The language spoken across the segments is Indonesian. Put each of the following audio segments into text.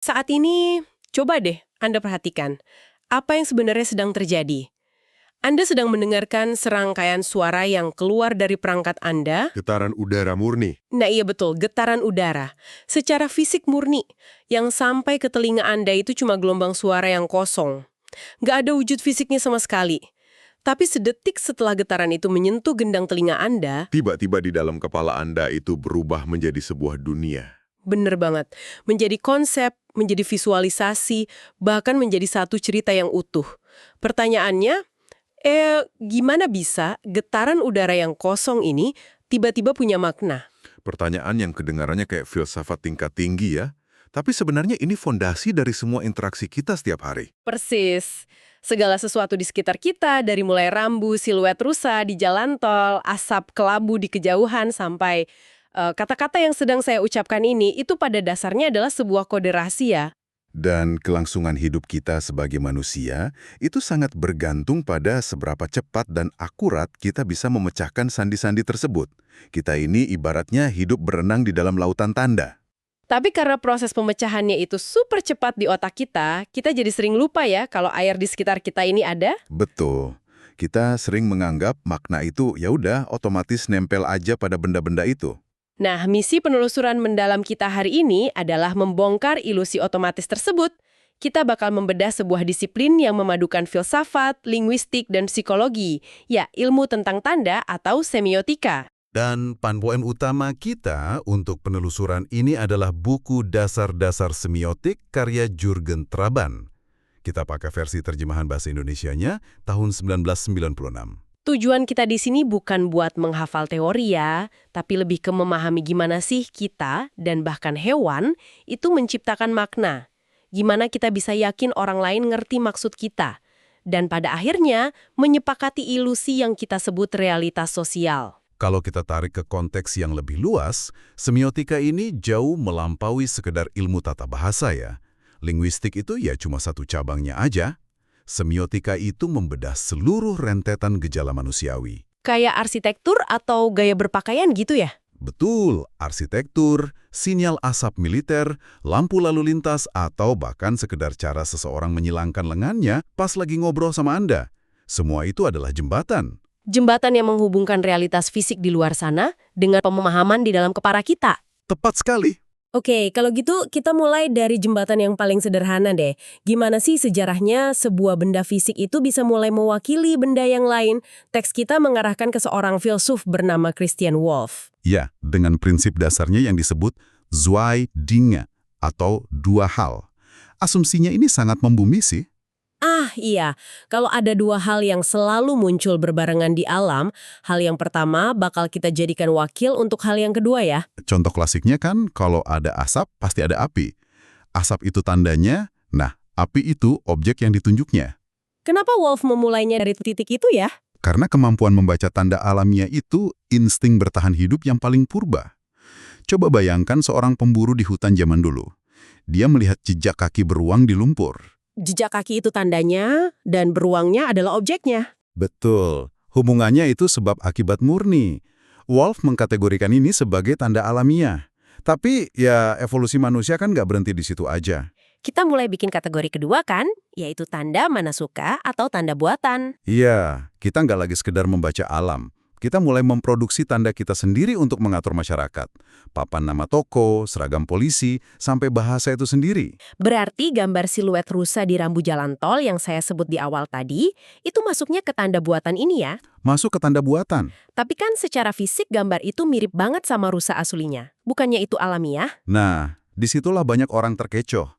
Saat ini, coba deh Anda perhatikan, apa yang sebenarnya sedang terjadi. Anda sedang mendengarkan serangkaian suara yang keluar dari perangkat Anda. Getaran udara murni. Nah iya betul, getaran udara. Secara fisik murni, yang sampai ke telinga Anda itu cuma gelombang suara yang kosong. Nggak ada wujud fisiknya sama sekali. Tapi sedetik setelah getaran itu menyentuh gendang telinga Anda, Tiba-tiba di dalam kepala Anda itu berubah menjadi sebuah dunia. bener banget, menjadi konsep, menjadi visualisasi, bahkan menjadi satu cerita yang utuh. Pertanyaannya, gimana bisa getaran udara yang kosong ini tiba-tiba punya makna? Pertanyaan yang kedengarannya kayak filsafat tingkat tinggi ya. Tapi sebenarnya ini fondasi dari semua interaksi kita setiap hari. Persis. Segala sesuatu di sekitar kita, dari mulai rambu, siluet rusa di jalan tol, asap kelabu di kejauhan, sampai kata-kata yang sedang saya ucapkan ini, itu pada dasarnya adalah sebuah kode rahasia. Dan kelangsungan hidup kita sebagai manusia itu sangat bergantung pada seberapa cepat dan akurat kita bisa memecahkan sandi-sandi tersebut. Kita ini ibaratnya hidup berenang di dalam lautan tanda. Tapi karena proses pemecahannya itu super cepat di otak kita jadi sering lupa ya kalau air di sekitar kita ini ada. Betul. Kita sering menganggap makna itu ya udah otomatis nempel aja pada benda-benda itu. Nah, misi penelusuran mendalam kita hari ini adalah membongkar ilusi otomatis tersebut. Kita bakal membedah sebuah disiplin yang memadukan filsafat, linguistik, dan psikologi. Ya, ilmu tentang tanda atau semiotika. Dan panduan utama kita untuk penelusuran ini adalah buku Dasar-Dasar Semiotik karya Jurgen Traban. Kita pakai versi terjemahan bahasa Indonesianya tahun 1996. Tujuan kita di sini bukan buat menghafal teori ya, tapi lebih ke memahami gimana sih kita dan bahkan hewan itu menciptakan makna. Gimana kita bisa yakin orang lain ngerti maksud kita. Dan pada akhirnya menyepakati ilusi yang kita sebut realitas sosial. Kalau kita tarik ke konteks yang lebih luas, semiotika ini jauh melampaui sekedar ilmu tata bahasa ya. Linguistik itu ya cuma satu cabangnya aja. Semiotika itu membedah seluruh rentetan gejala manusiawi. Kayak arsitektur atau gaya berpakaian gitu ya? Betul, arsitektur, sinyal asap militer, lampu lalu lintas, atau bahkan sekedar cara seseorang menyilangkan lengannya pas lagi ngobrol sama Anda. Semua itu adalah jembatan. Jembatan yang menghubungkan realitas fisik di luar sana dengan pemahaman di dalam kepala kita. Tepat sekali. Oke, kalau gitu kita mulai dari jembatan yang paling sederhana deh. Gimana sih sejarahnya sebuah benda fisik itu bisa mulai mewakili benda yang lain? Teks kita mengarahkan ke seorang filsuf bernama Christian Wolff. Ya, dengan prinsip dasarnya yang disebut zwei Dinge atau dua hal. Asumsinya ini sangat membumi sih. Ah iya, kalau ada dua hal yang selalu muncul berbarengan di alam, hal yang pertama bakal kita jadikan wakil untuk hal yang kedua ya. Contoh klasiknya kan kalau ada asap pasti ada api. Asap itu tandanya, nah api itu objek yang ditunjuknya. Kenapa Wolff memulainya dari titik itu ya? Karena kemampuan membaca tanda alamiah itu insting bertahan hidup yang paling purba. Coba bayangkan seorang pemburu di hutan zaman dulu. Dia melihat jejak kaki beruang di lumpur. Jejak kaki itu tandanya, dan beruangnya adalah objeknya. Betul, hubungannya itu sebab akibat murni. Wolff mengkategorikan ini sebagai tanda alamiah. Tapi ya evolusi manusia kan nggak berhenti di situ aja. Kita mulai bikin kategori kedua kan, yaitu tanda manasuka atau tanda buatan. Iya, kita nggak lagi sekedar membaca alam. Kita mulai memproduksi tanda kita sendiri untuk mengatur masyarakat. Papan nama toko, seragam polisi, sampai bahasa itu sendiri. Berarti gambar siluet rusa di rambu jalan tol yang saya sebut di awal tadi, itu masuknya ke tanda buatan ini ya. Masuk ke tanda buatan. Tapi kan secara fisik gambar itu mirip banget sama rusa aslinya. Bukannya itu alamiah? Nah, disitulah banyak orang terkecoh.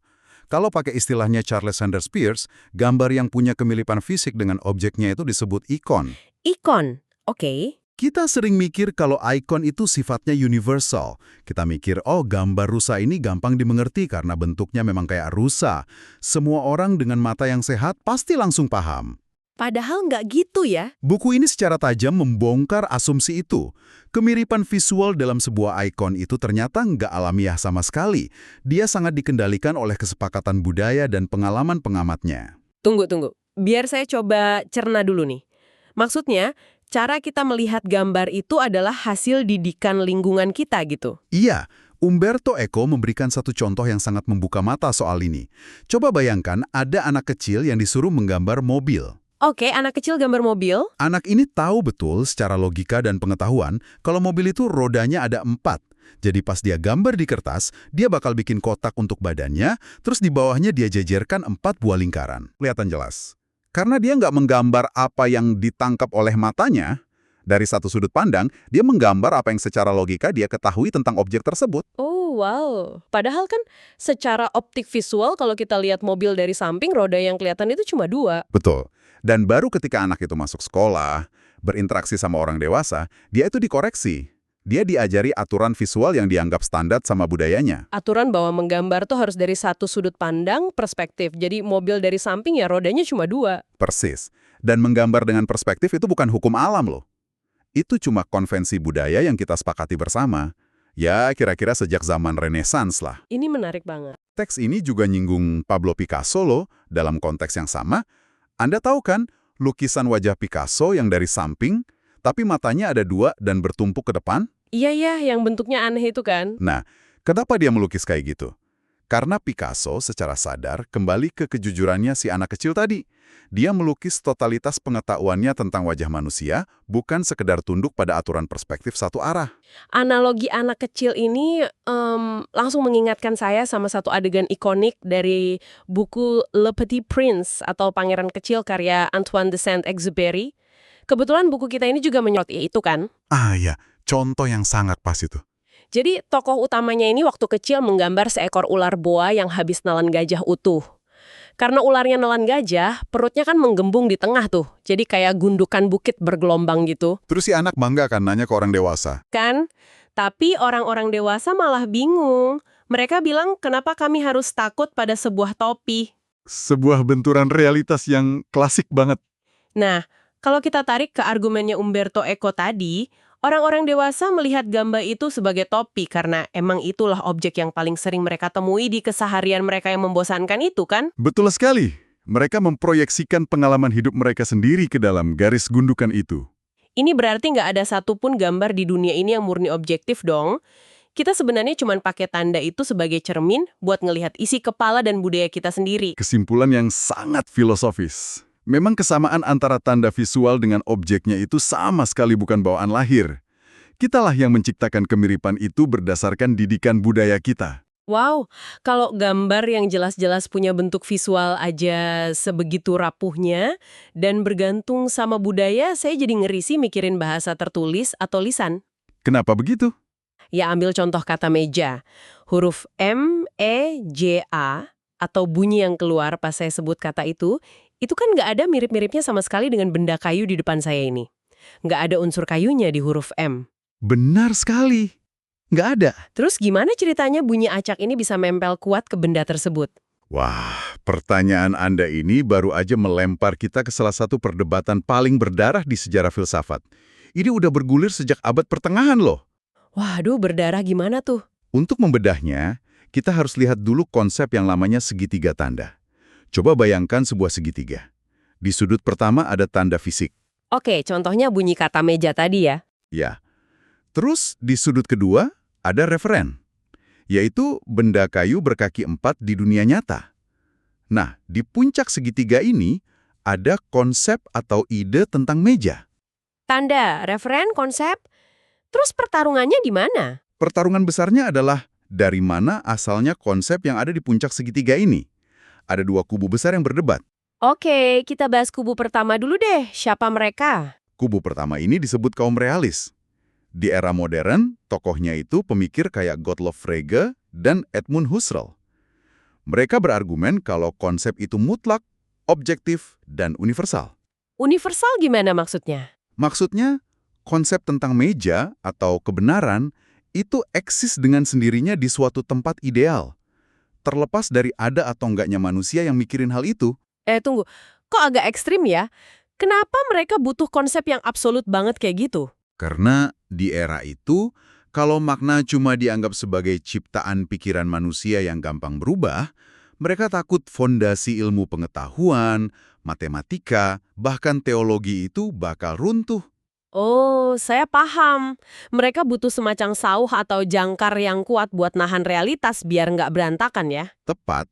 Kalau pakai istilahnya Charles Sanders Peirce, gambar yang punya kemiripan fisik dengan objeknya itu disebut ikon. Ikon, oke. Kita sering mikir kalau ikon itu sifatnya universal. Kita mikir, oh gambar rusa ini gampang dimengerti karena bentuknya memang kayak rusa. Semua orang dengan mata yang sehat pasti langsung paham. Padahal nggak gitu ya. Buku ini secara tajam membongkar asumsi itu. Kemiripan visual dalam sebuah ikon itu ternyata nggak alamiah sama sekali. Dia sangat dikendalikan oleh kesepakatan budaya dan pengalaman pengamatnya. Tunggu. Biar saya coba cerna dulu nih. Maksudnya, cara kita melihat gambar itu adalah hasil didikan lingkungan kita gitu. Iya, Umberto Eco memberikan satu contoh yang sangat membuka mata soal ini. Coba bayangkan ada anak kecil yang disuruh menggambar mobil. Oke, anak kecil gambar mobil. Anak ini tahu betul secara logika dan pengetahuan kalau mobil itu rodanya ada 4. Jadi pas dia gambar di kertas, dia bakal bikin kotak untuk badannya, terus di bawahnya dia jejerkan 4 buah lingkaran. Kelihatan jelas. Karena dia nggak menggambar apa yang ditangkap oleh matanya, dari satu sudut pandang, dia menggambar apa yang secara logika dia ketahui tentang objek tersebut. Oh, wow. Padahal kan secara optik visual kalau kita lihat mobil dari samping, roda yang kelihatan itu cuma 2. Betul. Dan baru ketika anak itu masuk sekolah, berinteraksi sama orang dewasa, dia itu dikoreksi. Dia diajari aturan visual yang dianggap standar sama budayanya. Aturan bahwa menggambar tuh harus dari satu sudut pandang, perspektif. Jadi mobil dari samping ya rodanya cuma 2. Persis. Dan menggambar dengan perspektif itu bukan hukum alam loh. Itu cuma konvensi budaya yang kita sepakati bersama. Ya, kira-kira sejak zaman Renaissance lah. Ini menarik banget. Teks ini juga nyinggung Pablo Picasso loh, dalam konteks yang sama. Anda tahu kan, lukisan wajah Picasso yang dari samping, tapi matanya ada 2 dan bertumpuk ke depan? Iya ya, yang bentuknya aneh itu kan. Nah, kenapa dia melukis kayak gitu? Karena Picasso secara sadar kembali ke kejujurannya si anak kecil tadi. Dia melukis totalitas pengetahuannya tentang wajah manusia, bukan sekedar tunduk pada aturan perspektif satu arah. Analogi anak kecil ini langsung mengingatkan saya sama satu adegan ikonik dari buku Le Petit Prince atau Pangeran Kecil karya Antoine de Saint-Exupéry. Kebetulan buku kita ini juga menyorot itu kan. Ah ya, contoh yang sangat pas itu. Jadi tokoh utamanya ini waktu kecil menggambar seekor ular boa yang habis nelan gajah utuh. Karena ularnya nelan gajah, perutnya kan menggembung di tengah tuh. Jadi kayak gundukan bukit bergelombang gitu. Terus si anak bangga kan nanya ke orang dewasa. Kan? Tapi orang-orang dewasa malah bingung. Mereka bilang, kenapa kami harus takut pada sebuah topi? Sebuah benturan realitas yang klasik banget. Nah, kalau kita tarik ke argumennya Umberto Eco tadi, orang-orang dewasa melihat gambar itu sebagai topi karena emang itulah objek yang paling sering mereka temui di keseharian mereka yang membosankan itu kan? Betul sekali. Mereka memproyeksikan pengalaman hidup mereka sendiri ke dalam garis gundukan itu. Ini berarti nggak ada satupun gambar di dunia ini yang murni objektif dong. Kita sebenarnya cuma pakai tanda itu sebagai cermin buat ngelihat isi kepala dan budaya kita sendiri. Kesimpulan yang sangat filosofis. Memang kesamaan antara tanda visual dengan objeknya itu sama sekali bukan bawaan lahir. Kitalah yang menciptakan kemiripan itu berdasarkan didikan budaya kita. Wow, kalau gambar yang jelas-jelas punya bentuk visual aja sebegitu rapuhnya dan bergantung sama budaya, saya jadi ngeri sih mikirin bahasa tertulis atau lisan. Kenapa begitu? Ya ambil contoh kata meja. Huruf M, E, J, A atau bunyi yang keluar pas saya sebut kata itu kan nggak ada mirip-miripnya sama sekali dengan benda kayu di depan saya ini. Nggak ada unsur kayunya di huruf M. Benar sekali. Nggak ada. Terus gimana ceritanya bunyi acak ini bisa nempel kuat ke benda tersebut? Wah, pertanyaan Anda ini baru aja melempar kita ke salah satu perdebatan paling berdarah di sejarah filsafat. Ini udah bergulir sejak abad pertengahan loh. Waduh, berdarah gimana tuh? Untuk membedahnya, kita harus lihat dulu konsep yang namanya segitiga tanda. Coba bayangkan sebuah segitiga. Di sudut pertama ada tanda fisik. Oke, contohnya bunyi kata meja tadi ya. Ya. Terus di sudut kedua ada referen, yaitu benda kayu berkaki 4 di dunia nyata. Nah, di puncak segitiga ini ada konsep atau ide tentang meja. Tanda, referen, konsep. Terus pertarungannya di mana? Pertarungan besarnya adalah dari mana asalnya konsep yang ada di puncak segitiga ini. Ada 2 kubu besar yang berdebat. Oke, kita bahas kubu pertama dulu deh. Siapa mereka? Kubu pertama ini disebut kaum realis. Di era modern, tokohnya itu pemikir kayak Gottlob Frege dan Edmund Husserl. Mereka berargumen kalau konsep itu mutlak, objektif, dan universal. Universal gimana maksudnya? Maksudnya, konsep tentang meja atau kebenaran itu eksis dengan sendirinya di suatu tempat ideal. Terlepas dari ada atau enggaknya manusia yang mikirin hal itu. Tunggu. Kok agak ekstrim ya? Kenapa mereka butuh konsep yang absolut banget kayak gitu? Karena di era itu, kalau makna cuma dianggap sebagai ciptaan pikiran manusia yang gampang berubah, mereka takut fondasi ilmu pengetahuan, matematika, bahkan teologi itu bakal runtuh. Oh, saya paham. Mereka butuh semacam sauh atau jangkar yang kuat buat nahan realitas biar nggak berantakan ya. Tepat.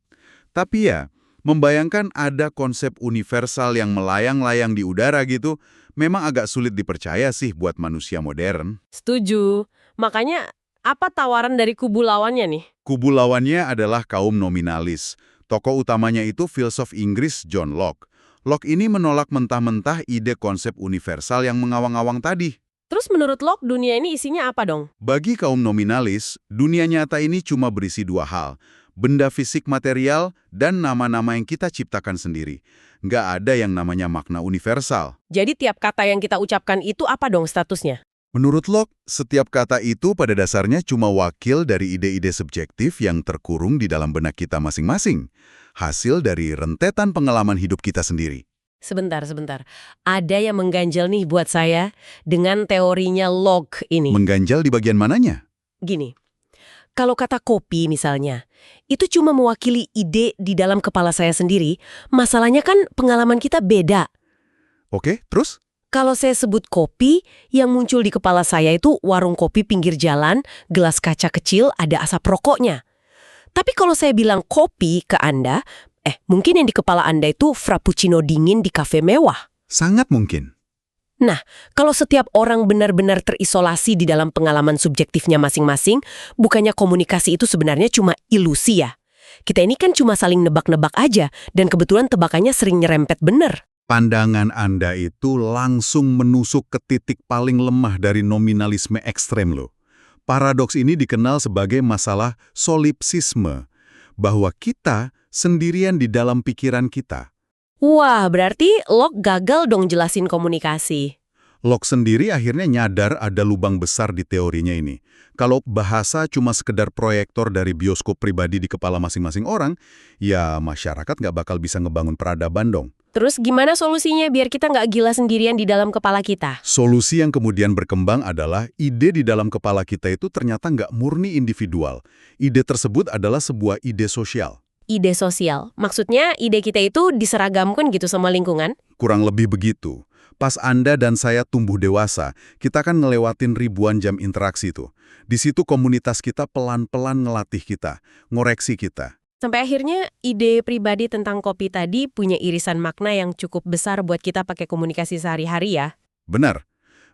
Tapi ya, membayangkan ada konsep universal yang melayang-layang di udara gitu, memang agak sulit dipercaya sih buat manusia modern. Setuju. Makanya, apa tawaran dari kubu lawannya nih? Kubu lawannya adalah kaum nominalis. Tokoh utamanya itu filsuf Inggris John Locke. Locke ini menolak mentah-mentah ide konsep universal yang mengawang-awang tadi. Terus menurut Locke, dunia ini isinya apa dong? Bagi kaum nominalis, dunia nyata ini cuma berisi dua hal, benda fisik material dan nama-nama yang kita ciptakan sendiri. Nggak ada yang namanya makna universal. Jadi tiap kata yang kita ucapkan itu apa dong statusnya? Menurut Locke, setiap kata itu pada dasarnya cuma wakil dari ide-ide subjektif yang terkurung di dalam benak kita masing-masing. Hasil dari rentetan pengalaman hidup kita sendiri. Sebentar. Ada yang mengganjal nih buat saya dengan teorinya Locke ini. Mengganjal di bagian mananya? Gini, kalau kata kopi misalnya, itu cuma mewakili ide di dalam kepala saya sendiri, masalahnya kan pengalaman kita beda. Oke, terus? Kalau saya sebut kopi, yang muncul di kepala saya itu warung kopi pinggir jalan, gelas kaca kecil, ada asap rokoknya. Tapi kalau saya bilang kopi ke Anda, mungkin yang di kepala Anda itu frappuccino dingin di kafe mewah. Sangat mungkin. Nah, kalau setiap orang benar-benar terisolasi di dalam pengalaman subjektifnya masing-masing, bukannya komunikasi itu sebenarnya cuma ilusi ya? Kita ini kan cuma saling nebak-nebak aja, dan kebetulan tebakannya sering nyerempet bener. Pandangan Anda itu langsung menusuk ke titik paling lemah dari nominalisme ekstrem loh. Paradoks ini dikenal sebagai masalah solipsisme, bahwa kita sendirian di dalam pikiran kita. Wah, berarti Locke gagal dong jelasin komunikasi. Locke sendiri akhirnya nyadar ada lubang besar di teorinya ini. Kalau bahasa cuma sekedar proyektor dari bioskop pribadi di kepala masing-masing orang, ya masyarakat nggak bakal bisa ngebangun peradaban dong. Terus gimana solusinya biar kita nggak gila sendirian di dalam kepala kita? Solusi yang kemudian berkembang adalah ide di dalam kepala kita itu ternyata nggak murni individual. Ide tersebut adalah sebuah ide sosial. Ide sosial. Maksudnya ide kita itu diseragamkan gitu sama lingkungan? Kurang lebih begitu. Pas Anda dan saya tumbuh dewasa, kita kan ngelewatin ribuan jam interaksi tuh. Di situ komunitas kita pelan-pelan ngelatih kita, ngoreksi kita. Sampai akhirnya ide pribadi tentang kopi tadi punya irisan makna yang cukup besar buat kita pakai komunikasi sehari-hari ya. Benar.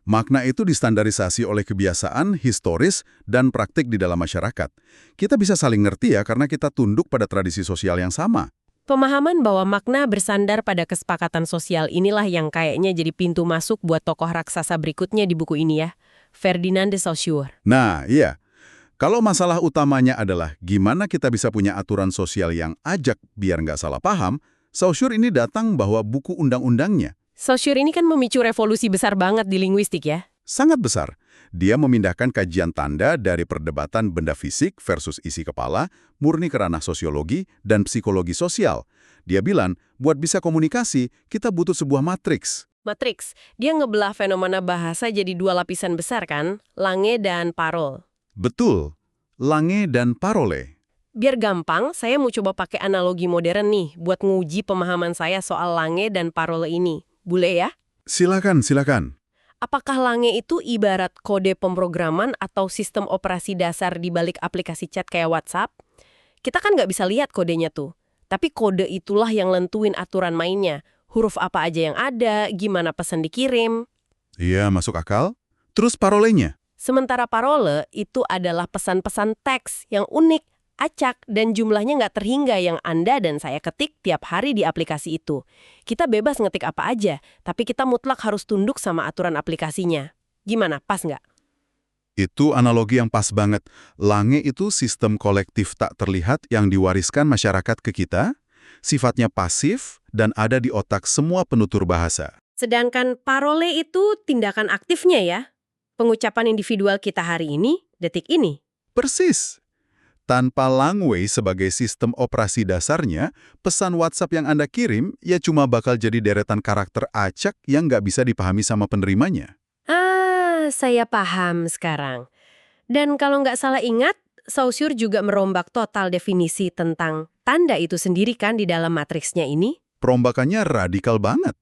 Makna itu distandarisasi oleh kebiasaan, historis, dan praktik di dalam masyarakat. Kita bisa saling ngerti ya karena kita tunduk pada tradisi sosial yang sama. Pemahaman bahwa makna bersandar pada kesepakatan sosial inilah yang kayaknya jadi pintu masuk buat tokoh raksasa berikutnya di buku ini ya. Ferdinand de Saussure. Nah, iya. Kalau masalah utamanya adalah gimana kita bisa punya aturan sosial yang ajak biar nggak salah paham, Saussure ini datang bawa buku undang-undangnya. Saussure ini kan memicu revolusi besar banget di linguistik ya. Sangat besar. Dia memindahkan kajian tanda dari perdebatan benda fisik versus isi kepala, murni ke ranah sosiologi dan psikologi sosial. Dia bilang, buat bisa komunikasi, kita butuh sebuah matriks. Matriks, dia ngebelah fenomena bahasa jadi dua lapisan besar kan, lange dan parol. Betul, lange dan parole. Biar gampang, saya mau coba pakai analogi modern nih buat nguji pemahaman saya soal lange dan parole ini. Boleh ya? Silakan. Apakah lange itu ibarat kode pemrograman atau sistem operasi dasar di balik aplikasi chat kayak WhatsApp? Kita kan nggak bisa lihat kodenya tuh. Tapi kode itulah yang nentuin aturan mainnya. Huruf apa aja yang ada, gimana pesan dikirim. Iya, masuk akal. Terus parolenya? Sementara parole itu adalah pesan-pesan teks yang unik, acak, dan jumlahnya nggak terhingga yang Anda dan saya ketik tiap hari di aplikasi itu. Kita bebas ngetik apa aja, tapi kita mutlak harus tunduk sama aturan aplikasinya. Gimana, pas nggak? Itu analogi yang pas banget. Lange itu sistem kolektif tak terlihat yang diwariskan masyarakat ke kita, sifatnya pasif, dan ada di otak semua penutur bahasa. Sedangkan parole itu tindakan aktifnya ya. Pengucapan individual kita hari ini, detik ini. Persis. Tanpa Langway sebagai sistem operasi dasarnya, pesan WhatsApp yang Anda kirim ya cuma bakal jadi deretan karakter acak yang nggak bisa dipahami sama penerimanya. Saya paham sekarang. Dan kalau nggak salah ingat, Saussure juga merombak total definisi tentang tanda itu sendiri kan di dalam matriksnya ini? Perombakannya radikal banget.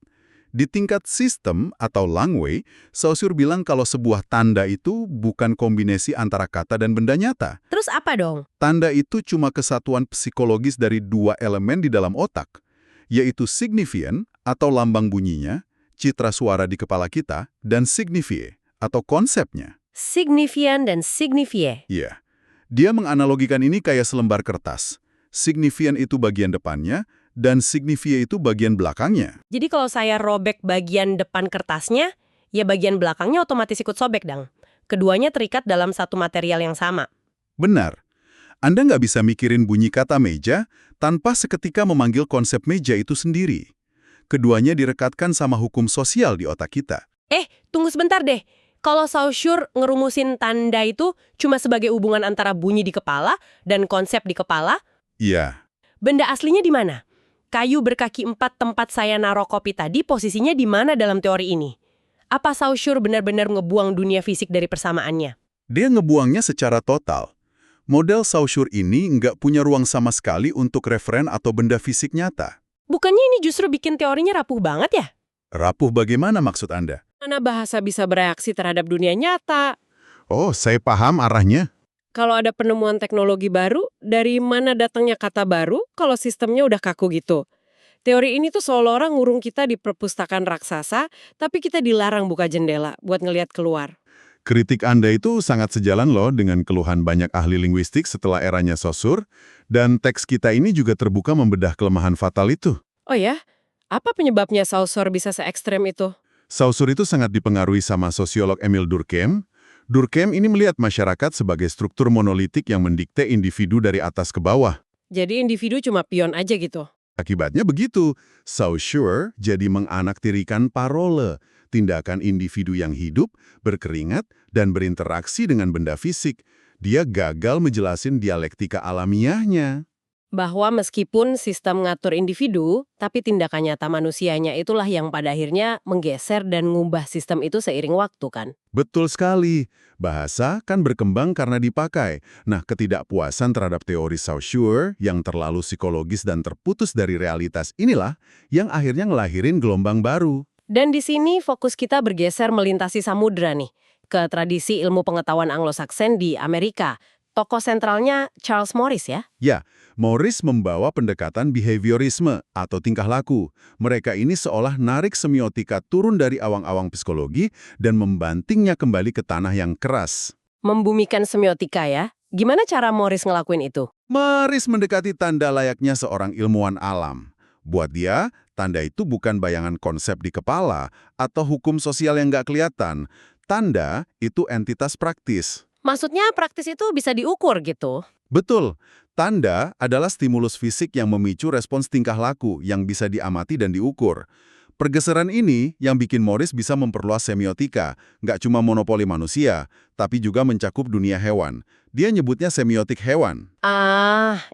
Di tingkat sistem atau Langway, Saussure bilang kalau sebuah tanda itu bukan kombinasi antara kata dan benda nyata. Terus apa dong? Tanda itu cuma kesatuan psikologis dari dua elemen di dalam otak, yaitu signifian atau lambang bunyinya, citra suara di kepala kita, dan signifie atau konsepnya. Signifian dan signifie. Iya, dia menganalogikan ini kayak selembar kertas. Signifian itu bagian depannya, dan signifie itu bagian belakangnya. Jadi kalau saya robek bagian depan kertasnya, ya bagian belakangnya otomatis ikut sobek dong. Keduanya terikat dalam satu material yang sama. Benar. Anda nggak bisa mikirin bunyi kata meja tanpa seketika memanggil konsep meja itu sendiri. Keduanya direkatkan sama hukum sosial di otak kita. Tunggu sebentar deh. Kalau Saussure ngerumusin tanda itu cuma sebagai hubungan antara bunyi di kepala dan konsep di kepala, Iya, benda aslinya di mana? Kayu berkaki 4 tempat saya naruh kopi tadi posisinya di mana dalam teori ini? Apa Saussure benar-benar ngebuang dunia fisik dari persamaannya? dia ngebuangnya secara total. Model Saussure ini nggak punya ruang sama sekali untuk referen atau benda fisik nyata. Bukannya ini justru bikin teorinya rapuh banget ya? Rapuh bagaimana maksud Anda? Mana bahasa bisa bereaksi terhadap dunia nyata? Oh, saya paham arahnya. Kalau ada penemuan teknologi baru, dari mana datangnya kata baru kalau sistemnya udah kaku gitu? Teori ini tuh seolah-olah ngurung kita di perpustakaan raksasa, tapi kita dilarang buka jendela buat ngelihat keluar. Kritik Anda itu sangat sejalan loh dengan keluhan banyak ahli linguistik setelah eranya Saussure, dan teks kita ini juga terbuka membedah kelemahan fatal itu. Oh ya? Apa penyebabnya Saussure bisa se-ekstrem itu? Saussure itu sangat dipengaruhi sama sosiolog Emile Durkheim. Durkheim ini melihat masyarakat sebagai struktur monolitik yang mendikte individu dari atas ke bawah. Jadi individu cuma pion aja gitu? Akibatnya begitu, Saussure jadi menganaktirikan parole, tindakan individu yang hidup, berkeringat, dan berinteraksi dengan benda fisik. Dia gagal menjelasin dialektika alamiahnya. Bahwa meskipun sistem ngatur individu, tapi tindakan nyata manusianya itulah yang pada akhirnya menggeser dan ngubah sistem itu seiring waktu kan? Betul sekali. Bahasa kan berkembang karena dipakai. Nah, ketidakpuasan terhadap teori Saussure yang terlalu psikologis dan terputus dari realitas inilah yang akhirnya ngelahirin gelombang baru. Dan di sini fokus kita bergeser melintasi samudra nih, ke tradisi ilmu pengetahuan Anglo-Saxon di Amerika. Tokoh sentralnya Charles Morris ya? Ya, Morris membawa pendekatan behaviorisme atau tingkah laku. Mereka ini seolah narik semiotika turun dari awang-awang psikologi dan membantingnya kembali ke tanah yang keras. Membumikan semiotika ya? Gimana cara Morris ngelakuin itu? Morris mendekati tanda layaknya seorang ilmuwan alam. Buat dia, tanda itu bukan bayangan konsep di kepala atau hukum sosial yang nggak kelihatan. Tanda itu entitas praktis. Maksudnya praktis itu bisa diukur gitu? Betul, tanda adalah stimulus fisik yang memicu respons tingkah laku yang bisa diamati dan diukur. Pergeseran ini yang bikin Morris bisa memperluas semiotika, nggak cuma monopoli manusia, tapi juga mencakup dunia hewan. Dia nyebutnya semiotik hewan.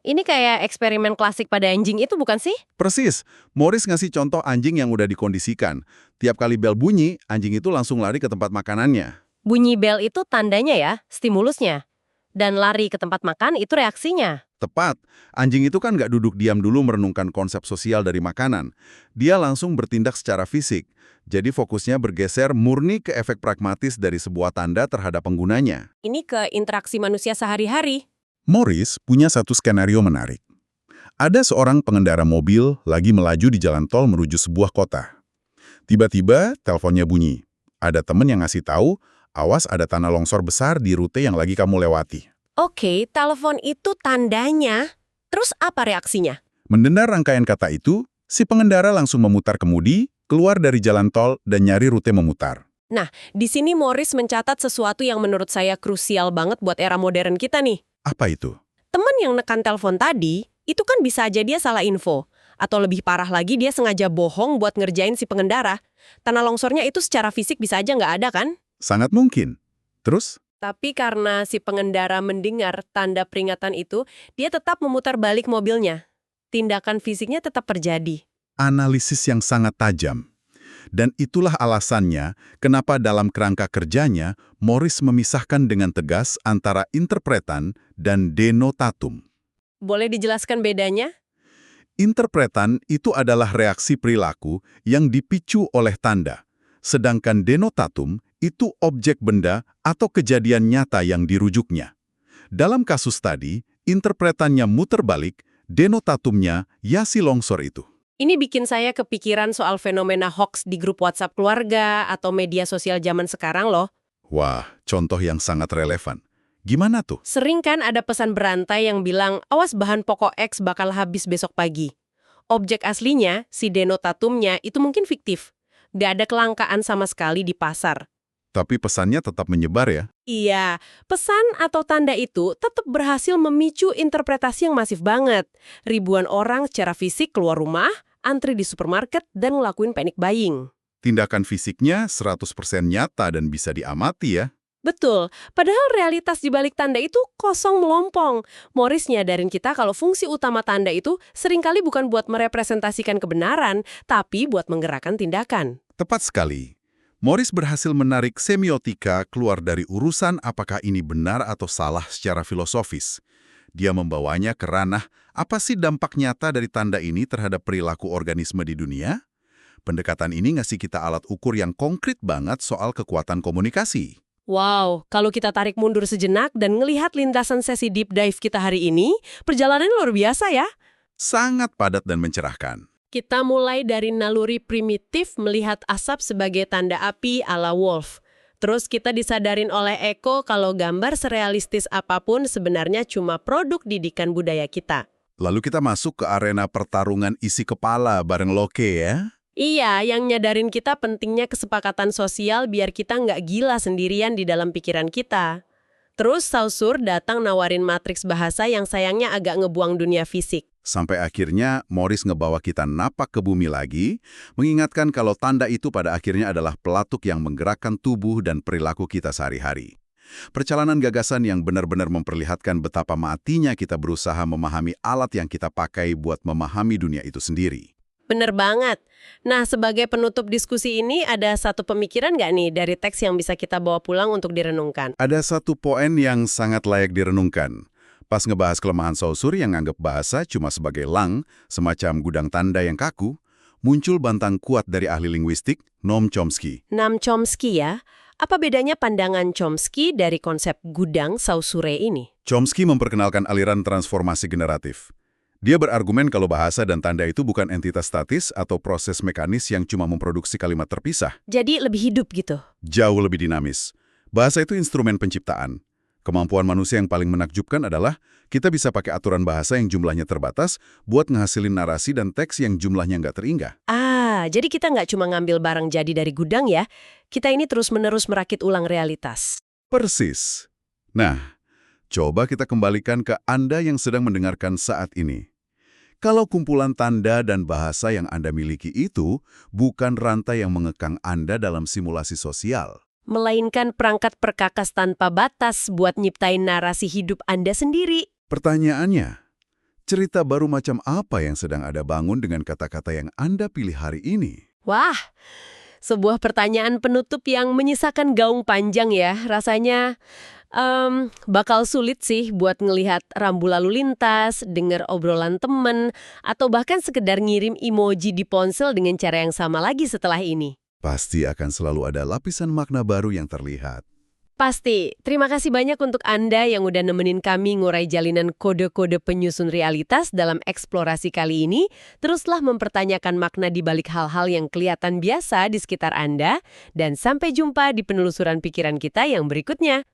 Ini kayak eksperimen klasik pada anjing itu bukan sih? Persis, Morris ngasih contoh anjing yang udah dikondisikan. Tiap kali bel bunyi, anjing itu langsung lari ke tempat makanannya. Bunyi bel itu tandanya ya, stimulusnya. Dan lari ke tempat makan itu reaksinya. Tepat, anjing itu kan nggak duduk diam dulu merenungkan konsep sosial dari makanan. Dia langsung bertindak secara fisik. Jadi fokusnya bergeser murni ke efek pragmatis dari sebuah tanda terhadap penggunanya. Ini ke interaksi manusia sehari-hari. Morris punya satu skenario menarik. Ada seorang pengendara mobil lagi melaju di jalan tol menuju sebuah kota. Tiba-tiba teleponnya bunyi. Ada temen yang ngasih tahu, awas ada tanah longsor besar di rute yang lagi kamu lewati. Oke, telepon itu tandanya. Terus apa reaksinya? Mendengar rangkaian kata itu, si pengendara langsung memutar kemudi, keluar dari jalan tol dan nyari rute memutar. Nah, di sini Morris mencatat sesuatu yang menurut saya krusial banget buat era modern kita nih. Apa itu? Temen yang nekan telepon tadi, itu kan bisa aja dia salah info. Atau lebih parah lagi dia sengaja bohong buat ngerjain si pengendara. Tanah longsornya itu secara fisik bisa aja nggak ada kan? Sangat mungkin. Terus? Tapi karena si pengendara mendengar tanda peringatan itu, dia tetap memutar balik mobilnya. Tindakan fisiknya tetap terjadi. Analisis yang sangat tajam. Dan itulah alasannya kenapa dalam kerangka kerjanya, Morris memisahkan dengan tegas antara interpretan dan denotatum. Boleh dijelaskan bedanya? Interpretan itu adalah reaksi perilaku yang dipicu oleh tanda, sedangkan denotatum itu objek benda atau kejadian nyata yang dirujuknya. Dalam kasus tadi, interpretannya muter balik, denotatumnya ya si longsor itu. Ini bikin saya kepikiran soal fenomena hoax di grup WhatsApp keluarga atau media sosial zaman sekarang loh. Wah, contoh yang sangat relevan. Gimana tuh? Sering kan ada pesan berantai yang bilang, awas bahan pokok X bakal habis besok pagi. Objek aslinya, si denotatumnya, itu mungkin fiktif. Nggak ada kelangkaan sama sekali di pasar. Tapi pesannya tetap menyebar ya? Iya, pesan atau tanda itu tetap berhasil memicu interpretasi yang masif banget. Ribuan orang secara fisik keluar rumah, antri di supermarket, dan ngelakuin panic buying. Tindakan fisiknya 100% nyata dan bisa diamati ya? Betul, padahal realitas di balik tanda itu kosong melompong. Morris nyadarin kita kalau fungsi utama tanda itu seringkali bukan buat merepresentasikan kebenaran, tapi buat menggerakkan tindakan. Tepat sekali. Morris berhasil menarik semiotika keluar dari urusan apakah ini benar atau salah secara filosofis. Dia membawanya ke ranah apa sih dampak nyata dari tanda ini terhadap perilaku organisme di dunia? Pendekatan ini ngasih kita alat ukur yang konkret banget soal kekuatan komunikasi. Wow, kalau kita tarik mundur sejenak dan ngelihat lintasan sesi deep dive kita hari ini, perjalanannya luar biasa ya. Sangat padat dan mencerahkan. Kita mulai dari naluri primitif melihat asap sebagai tanda api ala Wolf. Terus kita disadarin oleh Eko kalau gambar serealistis apapun sebenarnya cuma produk didikan budaya kita. Lalu kita masuk ke arena pertarungan isi kepala bareng Locke ya. Iya, yang nyadarin kita pentingnya kesepakatan sosial biar kita nggak gila sendirian di dalam pikiran kita. Terus Saussure datang nawarin matriks bahasa yang sayangnya agak ngebuang dunia fisik. Sampai akhirnya Morris ngebawa kita napak ke bumi lagi, mengingatkan kalau tanda itu pada akhirnya adalah pelatuk yang menggerakkan tubuh dan perilaku kita sehari-hari. Perjalanan gagasan yang benar-benar memperlihatkan betapa matinya kita berusaha memahami alat yang kita pakai buat memahami dunia itu sendiri. Bener banget. Nah, sebagai penutup diskusi ini, ada satu pemikiran nggak nih dari teks yang bisa kita bawa pulang untuk direnungkan? Ada satu poin yang sangat layak direnungkan. Pas ngebahas kelemahan Saussure yang anggap bahasa cuma sebagai lang, semacam gudang tanda yang kaku, muncul bantang kuat dari ahli linguistik, Noam Chomsky. Noam Chomsky ya. Apa bedanya pandangan Chomsky dari konsep gudang Saussure ini? Chomsky memperkenalkan aliran transformasi generatif. Dia berargumen kalau bahasa dan tanda itu bukan entitas statis atau proses mekanis yang cuma memproduksi kalimat terpisah. Jadi lebih hidup gitu? Jauh lebih dinamis. Bahasa itu instrumen penciptaan. Kemampuan manusia yang paling menakjubkan adalah kita bisa pakai aturan bahasa yang jumlahnya terbatas buat ngehasilin narasi dan teks yang jumlahnya nggak terhingga. Jadi kita nggak cuma ngambil barang jadi dari gudang ya, kita ini terus-menerus merakit ulang realitas. Persis. Nah, coba kita kembalikan ke Anda yang sedang mendengarkan saat ini. Kalau kumpulan tanda dan bahasa yang Anda miliki itu bukan rantai yang mengekang Anda dalam simulasi sosial, Melainkan perangkat perkakas tanpa batas buat nyiptain narasi hidup Anda sendiri. pertanyaannya, cerita baru macam apa yang sedang Anda bangun dengan kata-kata yang Anda pilih hari ini? Wah, sebuah pertanyaan penutup yang menyisakan gaung panjang ya. Rasanya bakal sulit sih buat ngelihat rambu lalu lintas, denger obrolan temen, atau bahkan sekedar ngirim emoji di ponsel dengan cara yang sama lagi setelah ini. Pasti akan selalu ada lapisan makna baru yang terlihat. Pasti. Terima kasih banyak untuk Anda yang udah nemenin kami ngurai jalinan kode-kode penyusun realitas dalam eksplorasi kali ini. Teruslah mempertanyakan makna di balik hal-hal yang kelihatan biasa di sekitar Anda. Dan sampai jumpa di penelusuran pikiran kita yang berikutnya.